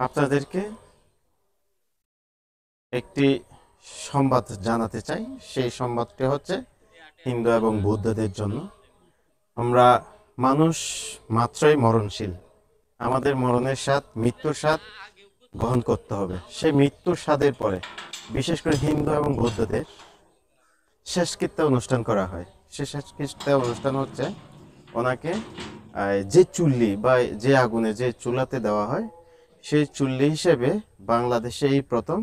আপনাদেরকে একটি সংবাদ জানাতে চাই। সেই সংবাদটি হচ্ছে হিন্দু এবং বৌদ্ধদের জন্য। আমরা মানুষ মাত্রই মরণশীল। আমাদের মরণের স্বাদ, মৃত্যুর স্বাদ গ্রহণ করতে হবে। সেই মৃত্যুর স্বাদের পরে বিশেষ করে হিন্দু এবং বৌদ্ধদের শেষকৃত্য অনুষ্ঠান করা হয়। সে শেষকৃত্য অনুষ্ঠান হচ্ছে ওনাকে যে চুল্লি বা যে আগুনে যে চুলাতে দেওয়া হয়, সেই চুল্লি হিসেবে বাংলাদেশে এই প্রথম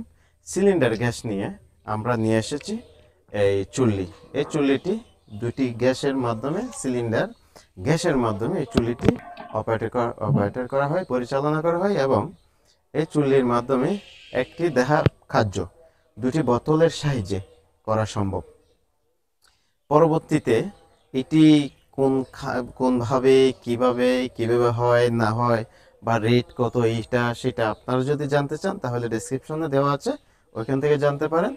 সিলিন্ডার গ্যাস নিয়ে আমরা নিয়ে এসেছি এই চুল্লি। এই চুল্লিটি দুটি গ্যাসের মাধ্যমে, সিলিন্ডার গ্যাসের মাধ্যমে এই চুল্লিটি অপারেটর করা হয়, পরিচালনা করা হয় এবং এই চুল্লির মাধ্যমে একটি দেহা খাদ্য দুটি বোতলের সাহায্যে করা সম্ভব। পরবর্তীতে এটি কোনভাবে কিভাবে হয় না হয় বা রেট কত এইটা সেটা আপনারা যদি জানতে চান তাহলে ডেসক্রিপশনে দেওয়া আছে, ওইখান থেকে জানতে পারেন।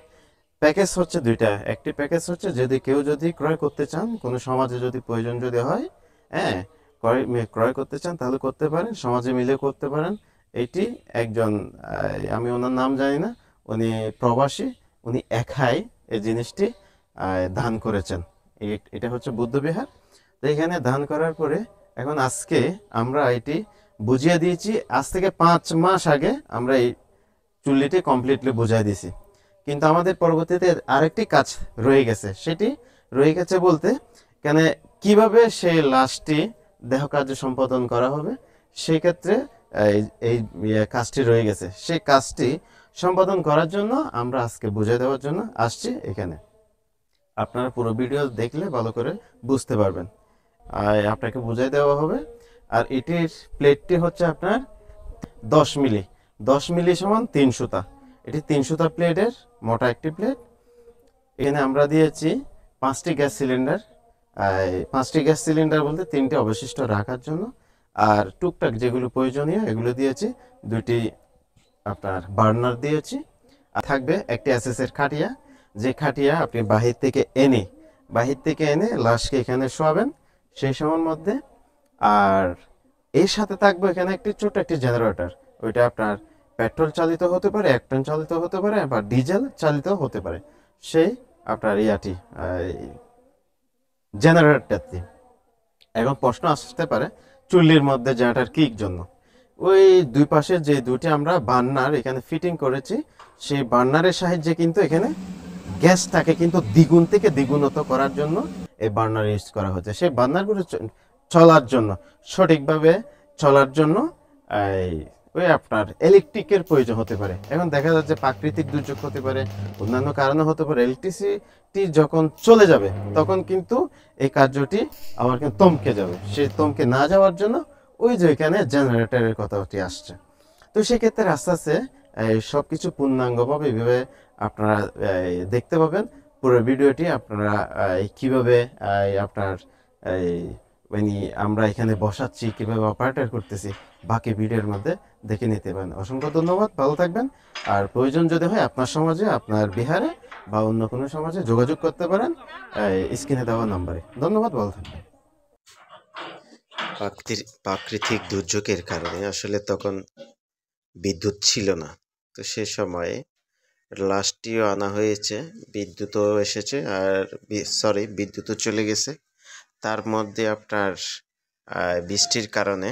প্যাকেজ হচ্ছে দুইটা। একটি প্যাকেজ হচ্ছে কেউ যদি ক্রয় করতে চান, কোনো সমাজে যদি প্রয়োজন যদি হয়, হ্যাঁ, ক্রয় করতে চান তাহলে করতে পারেন, সমাজে মিলে করতে পারেন। এইটি একজন, আমি ওনার নাম জানি না, উনি প্রবাসী, উনি একাই এই জিনিসটি দান করেছেন। এটা হচ্ছে বুদ্ধবিহার। তো এখানে দান করার পরে এখন আজকে আমরা এটি বুঝিয়ে দিয়েছি। আজ থেকে 5 মাস আগে আমরা এই চুল্লিটি কমপ্লিটলি বুঝিয়ে দিয়েছি, কিন্তু আমাদের পরবর্তীতে আরেকটি কাজ রয়ে গেছে। সেটি রয়ে গেছে বলতে কেন, কিভাবে সেই লাশটি দেহ কার্য সম্পাদন করা হবে, সেই ক্ষেত্রে এই কাজটি রয়ে গেছে। সেই কাজটি সম্পাদন করার জন্য আমরা আজকে বুঝিয়ে দেওয়ার জন্য আসছি এখানে। আপনারা পুরো ভিডিও দেখলে ভালো করে বুঝতে পারবেন, আর আপনাকে বুঝিয়ে দেওয়া হবে। আর এটির প্লেটটি হচ্ছে আপনার 10 মিলি, 10 মিলি সমান 3 সুতা। এটি 3 সুতা প্লেটের মোটা একটি প্লেট। এখানে আমরা দিয়েছি 5টি গ্যাস সিলিন্ডার। 5টি গ্যাস সিলিন্ডার বলতে 3টি অবশিষ্ট রাখার জন্য, আর টুকটাক যেগুলো প্রয়োজনীয় এগুলো দিয়েছি। 2টি আপনার বার্নার দিয়েছি। আর থাকবে একটি এসএসের খাটিয়া, যে খাটিয়া আপনি বাহির থেকে এনে লাশকে এখানে শোয়াবেন সেই সময়ের মধ্যে। আর এর সাথে থাকবে এখানে একটি ছোট একটি জেনারেটর। ওইটা আপনার পেট্রোল চালিত হতে পারে, একটন চালিত হতে পারে, বা ডিজেল চালিত হতে পারে। সেই আপনার জেনারেটরটি। এখন প্রশ্ন আসতে পারে চুল্লির মধ্যে জেনারেটর কি জন্য। ওই দুই পাশে যে দুটি আমরা বার্নার এখানে ফিটিং করেছি, সেই বার্নারের সাহায্যে কিন্তু এখানে গ্যাসটাকে কিন্তু দ্বিগুণ থেকে দ্বিগুণত করার জন্য এই বার্নার ইউজ করা হচ্ছে। সেই বার্নারগুলো চলার জন্য, সঠিকভাবে চলার জন্য ওই আপনার ইলেকট্রিকের প্রয়োজন হতে পারে। এখন দেখা যাচ্ছে প্রাকৃতিক দুর্যোগ হতে পারে, অন্যান্য কারণে হতে পারে। ইলেকট্রিসিটি যখন চলে যাবে তখন কিন্তু এই কার্যটি আবার কিন্তু থমকে যাবে। সেই থমকে না যাওয়ার জন্য ওই যে এখানে জেনারেটরের কথাটি আসছে। তো সেক্ষেত্রে আস্তে আস্তে সব কিছু পূর্ণাঙ্গভাবে এইভাবে আপনারা দেখতে পাবেন। পুরো ভিডিওটি আপনারা কীভাবে আপনার মানে আমরা এখানে বসাচ্ছি, কীভাবে অপারেটর করতেছি, বাকি ভিডিওর মধ্যে দেখে নিতে পারেন। অসংখ্য ধন্যবাদ, ভালো থাকবেন। আর প্রয়োজন যদি হয় আপনার সমাজে, আপনার বিহারে বা অন্য কোনো সমাজে যোগাযোগ করতে পারেন স্ক্রিনে দেওয়া নাম্বারে। ধন্যবাদ, ভালো থাকবেন। প্রাকৃতিক দুর্যোগের কারণে আসলে তখন বিদ্যুৎ ছিল না। তো সে সময়ে লাশটিও আনা হয়েছে, বিদ্যুৎও এসেছে, আর বিদ্যুৎও চলে গেছে। তার মধ্যে আপনার বৃষ্টির কারণে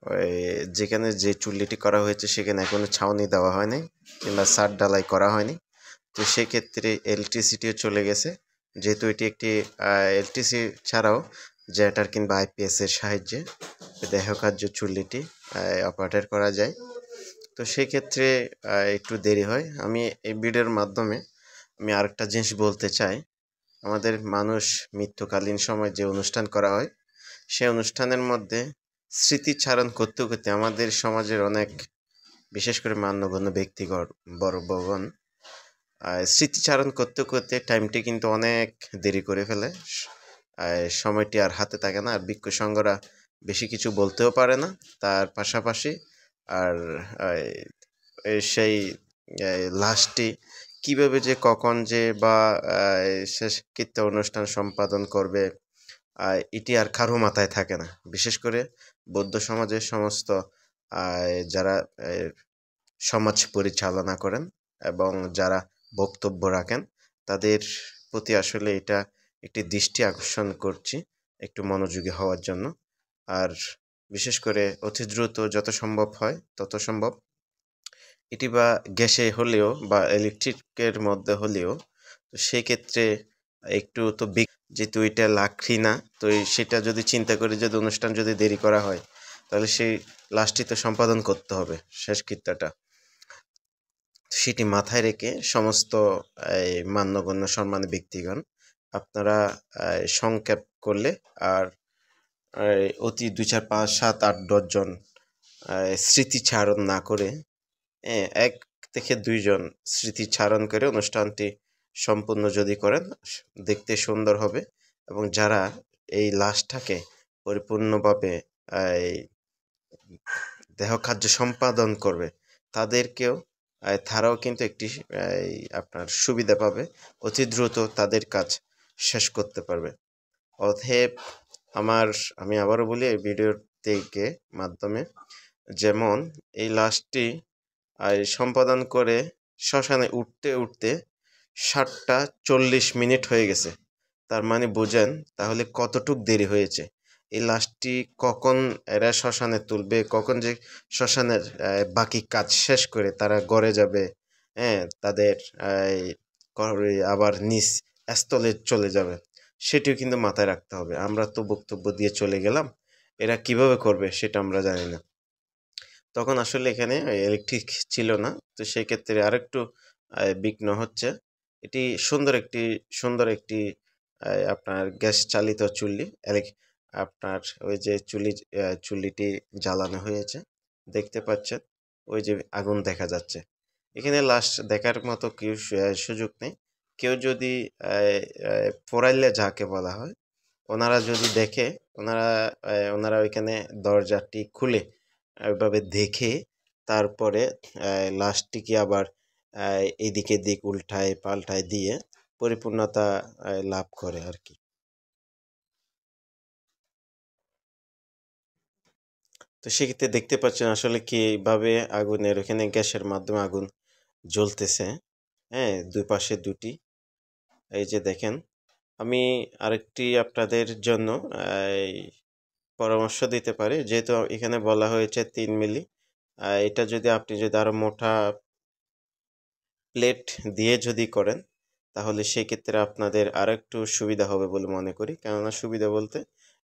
ওই যেখানে যে চুল্লিটি করা হয়েছে সেখানে এখনো ছাউনি দেওয়া হয়নি কিংবা ছাদ ঢালাই করা হয়নি। তো সেক্ষেত্রে ইলেকট্রিসিটিও চলে গেছে। যেহেতু এটি একটি ইলেকট্রিসিটি ছাড়াও জেনারেটর কিংবা আইপিএসের সাহায্যে দেহকার্য চুল্লিটি অপারেট করা যায়। তো সেক্ষেত্রে একটু দেরি হয়। আমি এই ভিডিওর মাধ্যমে আমি আরেকটা জিনিস বলতে চাই। আমাদের মানুষ মৃত্যুকালীন সময় যে অনুষ্ঠান করা হয়, সেই অনুষ্ঠানের মধ্যে স্মৃতিচারণ করতে করতে আমাদের সমাজের অনেক, বিশেষ করে মান্যগণ্য ব্যক্তিগণ, বড়গণ স্মৃতিচারণ করতে করতে টাইমটি কিন্তু অনেক দেরি করে ফেলে। সময়টি আর হাতে থাকে না। আর ভিক্ষু সংঘরা বেশি কিছু বলতেও পারে না। তার পাশাপাশি আর সেই লাশটি কীভাবে যে কখন যে বা শেষকৃত্য অনুষ্ঠান সম্পাদন করবে, এটি আর কারো মাথায় থাকে না। বিশেষ করে বৌদ্ধ সমাজের সমস্ত যারা সমাজ পরিচালনা করেন এবং যারা বক্তব্য রাখেন তাদের প্রতি আসলে এটা একটি দৃষ্টি আকর্ষণ করছি একটু মনোযোগী হওয়ার জন্য। আর বিশেষ করে অতি দ্রুত যত সম্ভব হয় তত সম্ভব এটি বা গ্যাসে হলেও বা ইলেকট্রিকের মধ্যে হলেও তো সেক্ষেত্রে একটু তো যেহেতু এটা লাকড়ি না, তো সেটা যদি চিন্তা করি যদি অনুষ্ঠান যদি দেরি করা হয় তাহলে সেই লাশটি তো সম্পাদন করতে হবে শেষকৃত্যটা। সেটি মাথায় রেখে সমস্ত এই মান্যগণ্য সম্মানী ব্যক্তিগণ আপনারা সংক্ষেপ করলে আর অতি ২ ৪ ৫ ৭ ৮ ১০ জন স্মৃতিচারণ না করে ১ থেকে ২ জন স্মৃতিচারণ করে অনুষ্ঠানটি সম্পূর্ণ যদি করেন দেখতে সুন্দর হবে এবং যারা এই লাশটাকে পরিপূর্ণভাবে এই দেহকার্য সম্পাদন করবে তাদেরকেও তারাও কিন্তু একটি আপনার সুবিধা পাবে, অতি দ্রুত তাদের কাজ শেষ করতে পারবে। অতএব আমি আবারও বলি এই ভিডিওর থেকে মাধ্যমে যেমন এই লাশটি সম্পাদন করে শ্মশানে উঠতে উঠতে ৭টা ৪০ মিনিট হয়ে গেছে। তার মানে বোঝেন তাহলে কতটুক দেরি হয়েছে। এই লাশটি কখন এরা শ্মশানে তুলবে, কখন যে শ্মশানের বাকি কাজ শেষ করে তারা ঘরে যাবে, তাদের আবার নিজ স্থলে চলে যাবে সেটিও কিন্তু মাথায় রাখতে হবে। আমরা তো বক্তব্য দিয়ে চলে গেলাম, এরা কিভাবে করবে সেটা আমরা জানি না। তখন আসলে এখানে ইলেকট্রিক ছিল না, তো সেক্ষেত্রে আরেকটু বিঘ্ন হচ্ছে। এটি সুন্দর একটি আপনার গ্যাস চালিত চুল্লি, আপনার ওই যে চুল্লিটি জ্বালানো হয়েছে দেখতে পাচ্ছেন, ওই যে আগুন দেখা যাচ্ছে। এখানে লাস্ট দেখার মতো কেউ সুযোগ নেই। কেউ যদি পোড়াইলে যাকে বলা হয় ওনারা যদি দেখে ওনারা ওইখানে দরজাটি খুলে ওইভাবে দেখে তারপরে লাশটিকে আবার এদিক এদিক উল্টায় পাল্টায় দিয়ে পরিপূর্ণতা লাভ করে আর কি। তো সেক্ষেত্রে দেখতে পাচ্ছেন আসলে কিভাবে আগুনের ওখানে গ্যাসের মাধ্যমে আগুন জ্বলতেছে, দুই পাশে দুটি। এই যে দেখেন, আমি আরেকটি আপনাদের জন্য পরামর্শ দিতে পারি, যেহেতু এখানে বলা হয়েছে ৩ মিলি, এটা যদি আপনি যদি আরো মোটা প্লেট দিয়ে যদি করেন তাহলে সেক্ষেত্রে আপনাদের আরো একটু সুবিধা হবে বলে মনে করি। কেননা সুবিধা বলতে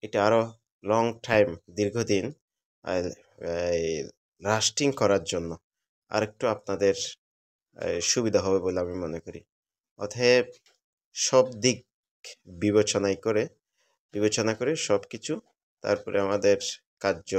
এটা আরো লং টাইম দীর্ঘদিন লাস্টিং করার জন্য আরেকটু আপনাদের সুবিধা হবে বলে আমি মনে করি। অতএব সব দিক বিবেচনা করে সব কিছু তারপরে আমাদের কার্য